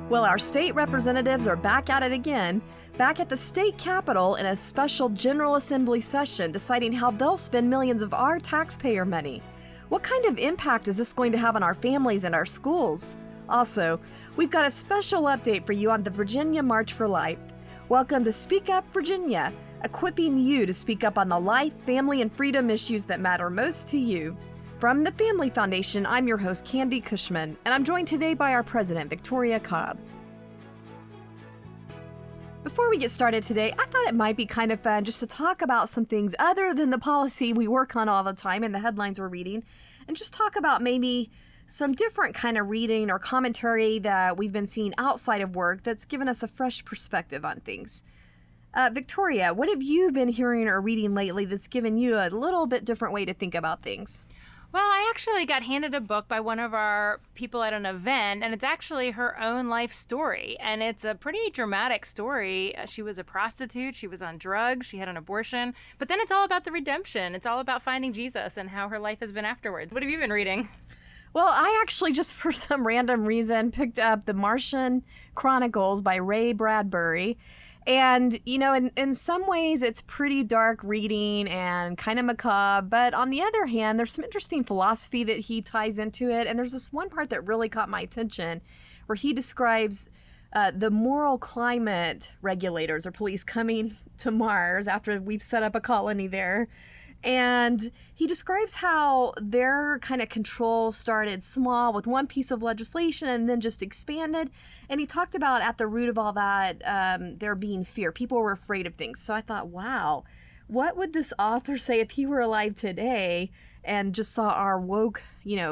Well, our state representatives are back at it again, back at the state capitol in a special General Assembly session deciding how they'll spend millions of our taxpayer money. What kind of impact is this going to have on our families and our schools? Also, we've got a special update for you on the Virginia March for Life. Welcome to Speak Up Virginia, equipping you to speak up on the life, family, and freedom issues that matter most to you. From the Family Foundation, I'm your host, Candy Cushman, and I'm joined today by our president, Victoria Cobb. Before we get started today, I thought it might be kind of fun just to talk about some things other than the policy we work on all the time and the headlines we're reading, and just talk about maybe some different kind of reading or commentary that we've been seeing outside of work that's given us a fresh perspective on things. Victoria, what have you been hearing or reading lately that's given you a little bit different way to think about things? Well, I actually got handed a book by one of our people at an event, and it's actually her own life story. And it's a pretty dramatic story. She was a prostitute, she was on drugs, she had an abortion, but then it's all about the redemption. It's all about finding Jesus and how her life has been afterwards. What have you been reading? Well, I actually just for some random reason picked up The Martian Chronicles by Ray Bradbury. And, you know, in some ways it's pretty dark reading and kind of macabre, but on the other hand, there's some interesting philosophy that he ties into it. And there's this one part that really caught my attention where he describes the moral climate regulators or police coming to Mars after we've set up a colony there. And he describes how their kind of control started small with one piece of legislation and then just expanded. And he talked about at the root of all that, there being fear. People were afraid of things. So I thought, wow, what would this author say if he were alive today and just saw our woke,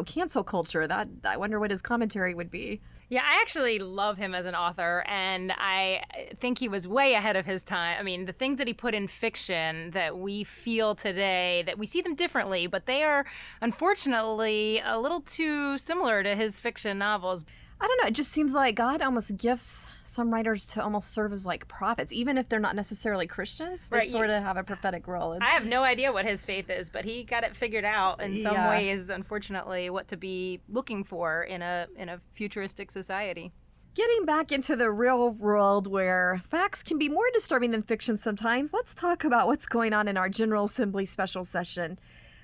cancel culture? I wonder what his commentary would be. Yeah, I actually love him as an author, and I think he was way ahead of his time. I mean, the things that he put in fiction that we feel today, that we see them differently, but they are unfortunately a little too similar to his fiction novels. I don't know. It just seems like God almost gifts some writers to almost serve as like prophets, even if they're not necessarily Christians. They sort of have a prophetic role. I have no idea what his faith is, but he got it figured out in some ways, unfortunately, what to be looking for in a futuristic society. Getting back into the real world where facts can be more disturbing than fiction sometimes, let's talk about what's going on in our General Assembly special session.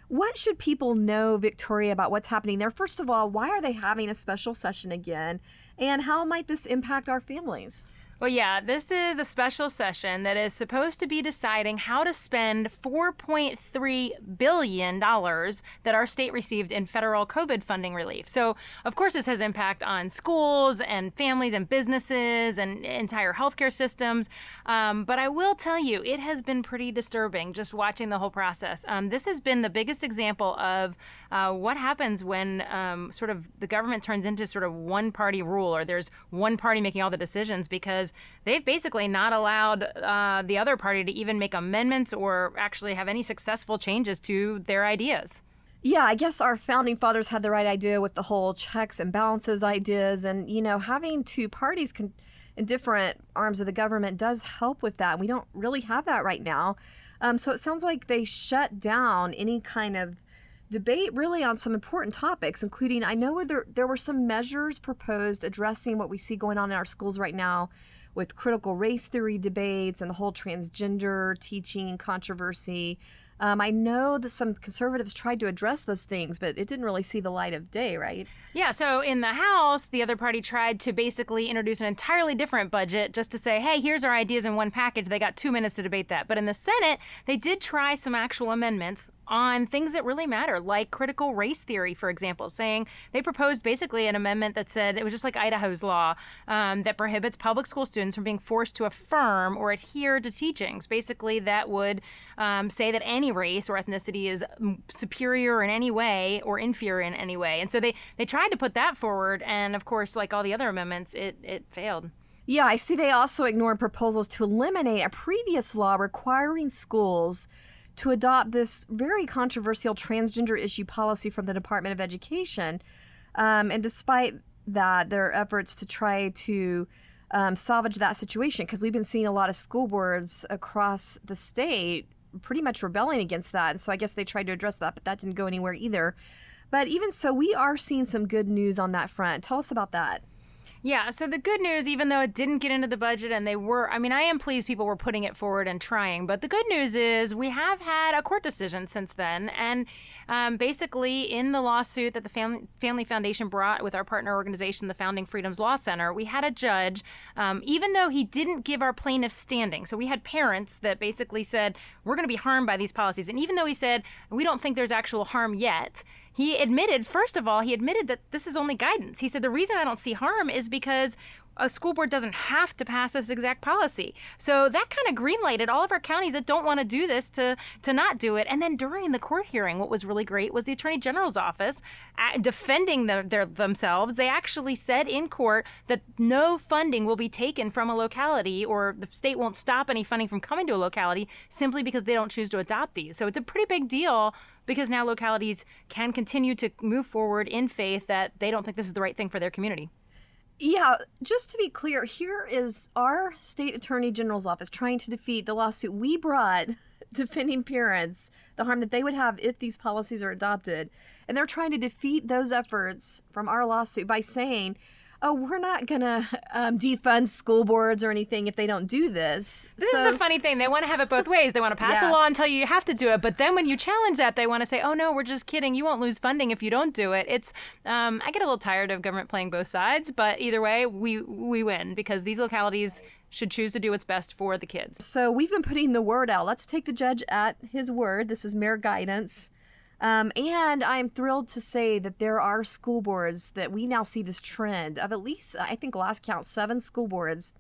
What should people know, Victoria, about what's happening there? First of all, why are they having a special session again? And how might this impact our families? Well, yeah, this is a special session that is supposed to be deciding how to spend $4.3 billion that our state received in federal COVID funding relief. So, of course, this has impact on schools and families and businesses and entire healthcare systems. But I will tell you, it has been pretty disturbing just watching the whole process. This has been the biggest example of what happens when sort of the government turns into sort of one-party rule, or there's one party making all the decisions, because they've basically not allowed the other party to even make amendments or actually have any successful changes to their ideas. Yeah, I guess our founding fathers had the right idea with the whole checks and balances ideas. And, having two parties in different arms of the government does help with that. We don't really have that right now. So it sounds like they shut down any kind of debate really on some important topics, including, I know there were some measures proposed addressing what we see going on in our schools right now with critical race theory debates and the whole transgender teaching controversy. I know that some conservatives tried to address those things, but it didn't really see the light of day, right? Yeah, so in the House, the other party tried to basically introduce an entirely different budget just to say, hey, here's our ideas in one package. They got 2 minutes to debate that. But in the Senate, they did try some actual amendments on things that really matter, like critical race theory, for example, saying they proposed basically an amendment that said it was just like Idaho's law that prohibits public school students from being forced to affirm or adhere to teachings. Basically, that would say that any race or ethnicity is superior in any way or inferior in any way. And so they tried to put that forward. And of course, like all the other amendments, it failed. Yeah, I see they also ignored proposals to eliminate a previous law requiring schools to adopt this very controversial transgender issue policy from the Department of Education. And despite that, their efforts to try to salvage that situation, because we've been seeing a lot of school boards across the state pretty much rebelling against that. And so I guess they tried to address that, but that didn't go anywhere either. But even so, we are seeing some good news on that front. Tell us about that. Yeah, so the good news, even though it didn't get into the budget and I am pleased people were putting it forward and trying, but the good news is we have had a court decision since then. And basically, in the lawsuit that the Family Foundation brought with our partner organization, the Founding Freedoms Law Center, we had a judge, even though he didn't give our plaintiffs standing. So we had parents that basically said, we're going to be harmed by these policies. And even though he said, we don't think there's actual harm yet, he admitted, first of all, that this is only guidance. He said, the reason I don't see harm is because a school board doesn't have to pass this exact policy. So that kind of greenlighted all of our counties that don't want to do this to not do it. And then during the court hearing, what was really great was the Attorney General's office defending themselves. They actually said in court that no funding will be taken from a locality, or the state won't stop any funding from coming to a locality simply because they don't choose to adopt these. So it's a pretty big deal, because now localities can continue to move forward in faith that they don't think this is the right thing for their community. Yeah, just to be clear, here is our state attorney general's office trying to defeat the lawsuit we brought defending parents, the harm that they would have if these policies are adopted. And they're trying to defeat those efforts from our lawsuit by saying, oh, we're not going to defund school boards or anything if they don't do this. This is the funny thing. They want to have it both ways. They want to pass a law and tell you have to do it. But then when you challenge that, they want to say, oh, no, we're just kidding. You won't lose funding if you don't do it. It's I get a little tired of government playing both sides. But either way, we win, because these localities should choose to do what's best for the kids. So we've been putting the word out. Let's take the judge at his word. This is mere guidance. And I'm thrilled to say that there are school boards that we now see this trend of, at least, I think last count, 7 school boards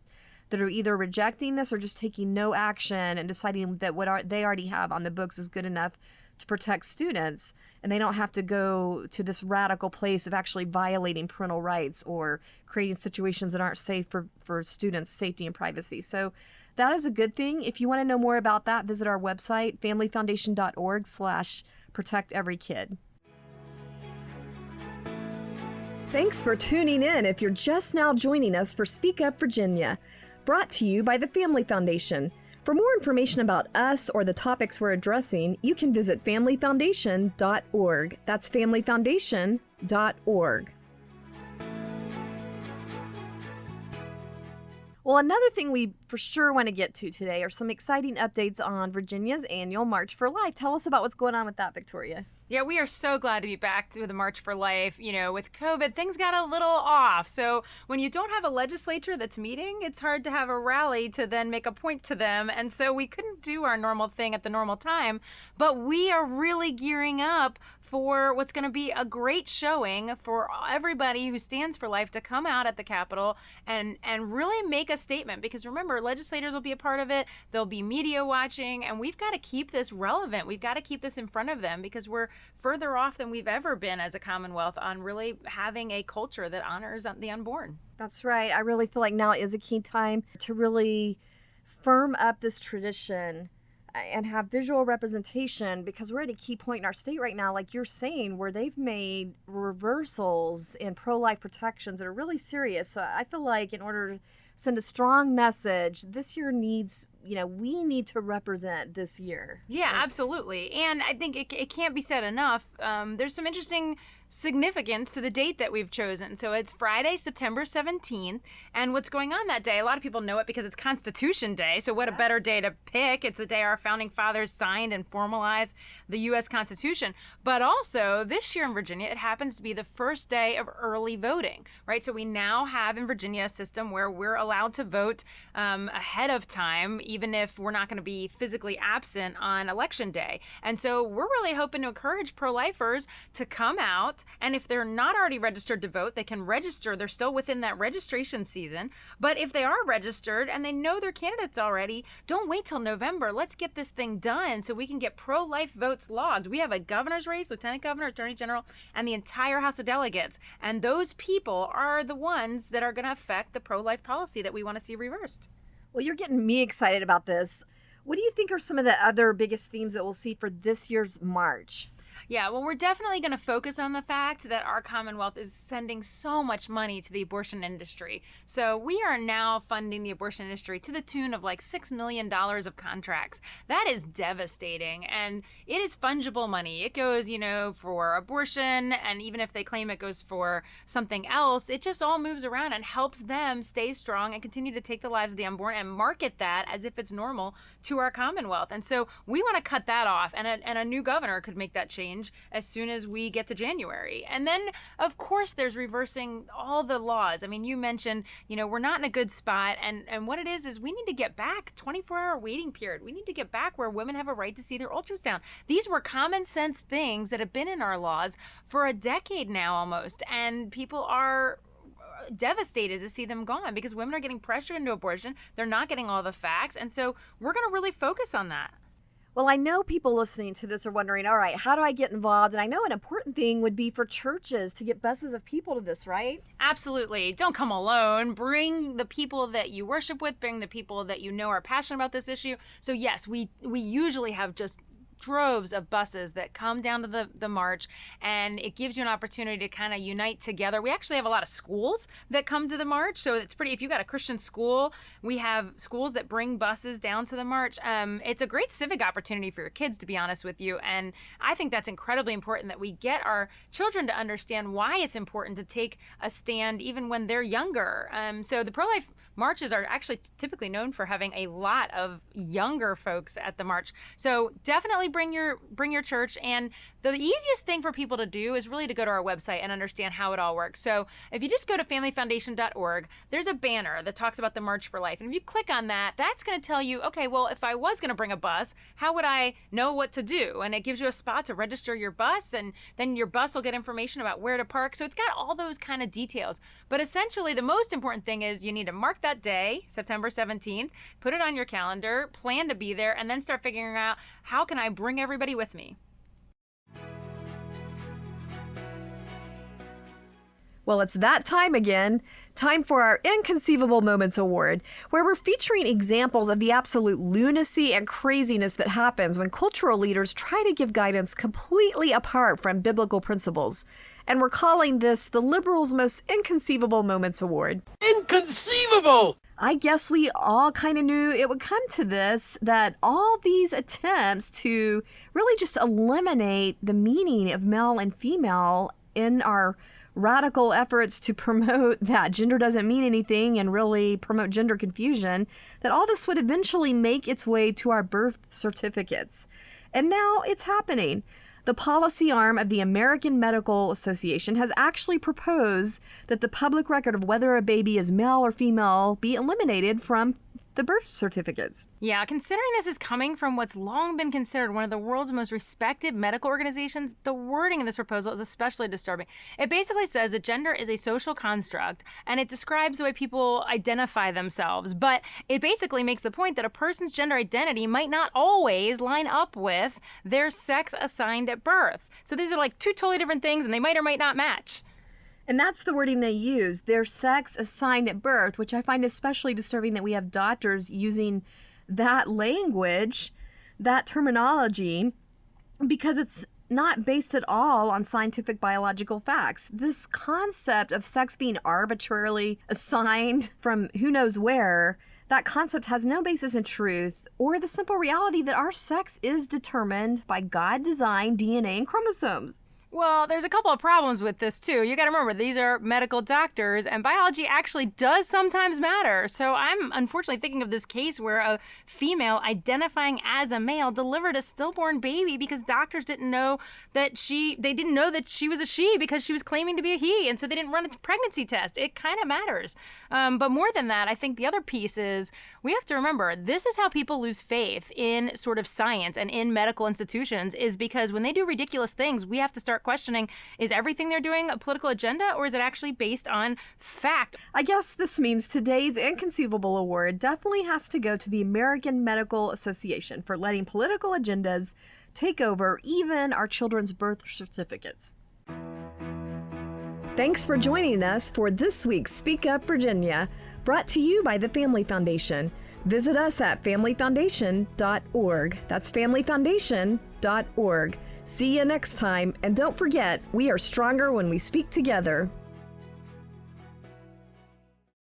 that are either rejecting this or just taking no action and deciding that they already have on the books is good enough to protect students, and they don't have to go to this radical place of actually violating parental rights or creating situations that aren't safe for students' safety and privacy. So that is a good thing. If you want to know more about that, visit our website, familyfoundation.org/protect every kid. Thanks for tuning in if you're just now joining us for Speak Up Virginia, brought to you by the Family Foundation. For more information about us or the topics we're addressing, you can visit familyfoundation.org. That's familyfoundation.org. Well, another thing we for sure want to get to today are some exciting updates on Virginia's annual March for Life. Tell us about what's going on with that, Victoria. Yeah, we are so glad to be back to the March for Life. You know, with COVID, things got a little off. So when you don't have a legislature that's meeting, it's hard to have a rally to then make a point to them. And so we couldn't do our normal thing at the normal time. But we are really gearing up for what's going to be a great showing for everybody who stands for life to come out at the Capitol and really make a statement. Because remember, legislators will be a part of it. There'll be media watching. And we've got to keep this relevant. We've got to keep this in front of them, because we're further off than we've ever been as a Commonwealth on really having a culture that honors the unborn. That's right. I really feel like now is a key time to really firm up this tradition and have visual representation, because we're at a key point in our state right now, like you're saying, where they've made reversals in pro-life protections that are really serious. So I feel like in order to send a strong message, this year needs, we need to represent this year. Yeah, absolutely. And I think it can't be said enough. There's some interesting significance to the date that we've chosen. So it's Friday, September 17th. And what's going on that day, a lot of people know it because it's Constitution Day. So what a better day to pick. It's the day our founding fathers signed and formalized the U.S. Constitution. But also, this year in Virginia, it happens to be the first day of early voting, right? So we now have in Virginia a system where we're allowed to vote ahead of time, even if we're not going to be physically absent on Election Day. And so we're really hoping to encourage pro-lifers to come out. And if they're not already registered to vote, they can register. They're still within that registration season. But if they are registered and they know their candidates already, don't wait till November. Let's get this thing done so we can get pro-life votes logged. We have a governor's race, lieutenant governor, attorney general, and the entire House of Delegates. And those people are the ones that are going to affect the pro-life policy that we want to see reversed. Well, you're getting me excited about this. What do you think are some of the other biggest themes that we'll see for this year's March? Yeah, well, we're definitely going to focus on the fact that our Commonwealth is sending so much money to the abortion industry. So we are now funding the abortion industry to the tune of like $6 million of contracts. That is devastating. And it is fungible money. It goes, for abortion. And even if they claim it goes for something else, it just all moves around and helps them stay strong and continue to take the lives of the unborn and market that as if it's normal to our Commonwealth. And so we want to cut that off. And a new governor could make that change as soon as we get to January. And then, of course, there's reversing all the laws. I mean, you mentioned, we're not in a good spot. And what it is we need to get back 24-hour waiting period. We need to get back where women have a right to see their ultrasound. These were common sense things that have been in our laws for a decade now almost. And people are devastated to see them gone because women are getting pressured into abortion. They're not getting all the facts. And so we're going to really focus on that. Well, I know people listening to this are wondering, all right, how do I get involved? And I know an important thing would be for churches to get buses of people to this, right? Absolutely. Don't come alone. Bring the people that you worship with. Bring the people that you know are passionate about this issue. So yes, we usually have just droves of buses that come down to the march, and it gives you an opportunity to kind of unite together. We actually have a lot of schools that come to the march, so it's pretty. If you've got a Christian school, we have schools that bring buses down to the march. It's a great civic opportunity for your kids, to be honest with you, and I think that's incredibly important that we get our children to understand why it's important to take a stand even when they're younger. So the pro-life marches are actually typically known for having a lot of younger folks at the march. So definitely bring your church. And the easiest thing for people to do is really to go to our website and understand how it all works. So if you just go to familyfoundation.org, there's a banner that talks about the March for Life. And if you click on that, that's going to tell you, okay, well, if I was going to bring a bus, how would I know what to do? And it gives you a spot to register your bus, and then your bus will get information about where to park. So it's got all those kind of details. But essentially, the most important thing is you need to mark that day, September 17th, put it on your calendar, plan to be there, and then start figuring out, how can I bring everybody with me? Well, it's that time again. Time for our Inconceivable Moments Award, where we're featuring examples of the absolute lunacy and craziness that happens when cultural leaders try to give guidance completely apart from biblical principles. And we're calling this the Liberals' Most Inconceivable Moments Award. Inconceivable! I guess we all kind of knew it would come to this, that all these attempts to really just eliminate the meaning of male and female in our radical efforts to promote that gender doesn't mean anything and really promote gender confusion, that all this would eventually make its way to our birth certificates. And now it's happening. The policy arm of the American Medical Association has actually proposed that the public record of whether a baby is male or female be eliminated from the birth certificates. Yeah, considering this is coming from what's long been considered one of the world's most respected medical organizations, the wording in this proposal is especially disturbing. It basically says that gender is a social construct, and it describes the way people identify themselves. But it basically makes the point that a person's gender identity might not always line up with their sex assigned at birth. So these are like two totally different things, and they might or might not match. And that's the wording they use, their sex assigned at birth, which I find especially disturbing that we have doctors using that language, that terminology, because it's not based at all on scientific biological facts. This concept of sex being arbitrarily assigned from who knows where, that concept has no basis in truth or the simple reality that our sex is determined by God-designed DNA and chromosomes. Well, there's a couple of problems with this, too. You got to remember, these are medical doctors, and biology actually does sometimes matter. So I'm unfortunately thinking of this case where a female identifying as a male delivered a stillborn baby because doctors didn't know that she was a she because she was claiming to be a he, and so they didn't run a pregnancy test. It kind of matters. But more than that, I think the other piece is we have to remember, this is how people lose faith in sort of science and in medical institutions, is because when they do ridiculous things, we have to start questioning, is everything they're doing a political agenda, or is it actually based on fact? I guess this means today's Inconceivable Award definitely has to go to the American Medical Association for letting political agendas take over even our children's birth certificates. Thanks for joining us for this week's Speak Up Virginia, brought to you by the Family Foundation. Visit us at familyfoundation.org. That's familyfoundation.org. See you next time, and don't forget, we are stronger when we speak together.